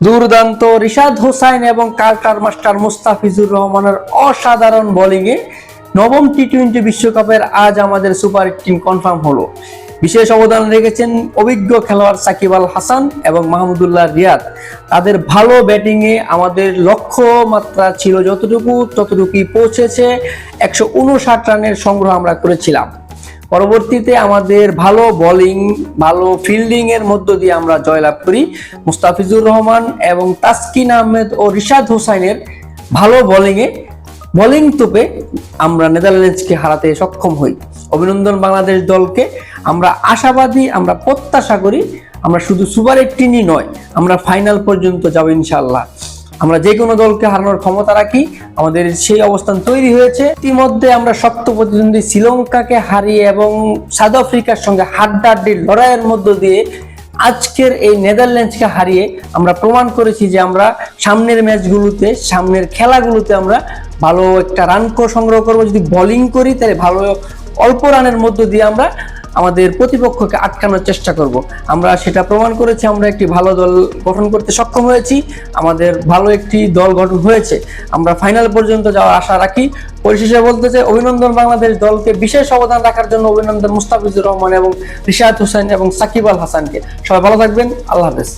দুর্দান্ত রিশাদ হোসাইন এবং Carter master Mustafizur রহমানের অসাধারণ বোলিংয়ে নবম টি-20 বিশ্বকাপের আজ আমাদের সুপার 18 কনফার্ম হলো। বিশেষ অবদান রেখেছেন অভিজ্ঞ খেলোয়াড় সাকিব আল হাসান এবং মাহমুদুল্লাহ রিয়াদ। তাদের ভালো ব্যাটিংয়ে আমাদের লক্ষ্যমাত্রা ছিল ততটুকুই পৌঁছেছে। 159 রানের সংগ্রহ আমরা করেছিলাম। পরবর্তীতে আমাদের ভালো বোলিং, ভালো ফিল্ডিং এর মধ্য দিয়ে আমরা জয়লাভ করি। মুস্তাফিজুর রহমান এবং তাসকিন আহমেদ ও রিশাদ হোসাইনের ভালো বোলিং তোপে আমরা নেদারল্যান্ডসকে হারাতে সক্ষম হই। অভিনন্দন বাংলাদেশ দলকে। আমরা আশাবাদী, আমরা প্রত্যাশা করি আমরা শুধু সুপার 18ই নয়, আমরা ফাইনাল পর্যন্ত যাব ইনশাআল্লাহ। আমরা যে কোনো দলকে হারানোর ক্ষমতা রাখি, আমাদের সেই অবস্থান তৈরি হয়েছে। ইতিমধ্যে আমরা শক্ত প্রতিদ্বন্দ্বী শ্রীলঙ্কাকে হারিয়ে এবং সাউথ আফ্রিকার সঙ্গে হাড্ডাহাড্ডির লড়াইয়ের মধ্য দিয়ে আজকের এই নেদারল্যান্ডসকে হারিয়ে আমরা প্রমাণ করেছি যে আমরা সামনের ম্যাচগুলোতে, সামনের খেলাগুলোতে আমরা ভালো একটা রান সংগ্রহ করবো। যদি বোলিং করি তাহলে ভালো অল্প রানের মধ্য দিয়ে আমরা আমাদের প্রতিপক্ষকে আটকানোর চেষ্টা করব। আমরা সেটা প্রমাণ করেছি। আমরা একটি ভালো দল গঠন করতে সক্ষম হয়েছি, আমাদের ভালো একটি দল গঠন হয়েছে। আমরা ফাইনাল পর্যন্ত যাওয়ার আশা রাখি। পরিশেষে বলতে চাই, অভিনন্দন বাংলাদেশ দলকে। বিশেষ অবদান রাখার জন্য অভিনন্দন মুস্তাফিজুর রহমান এবং রিশাদ হোসেন এবং সাকিব আল হাসানকে। সবাই ভালো থাকবেন। আল্লাহ হাফেজ।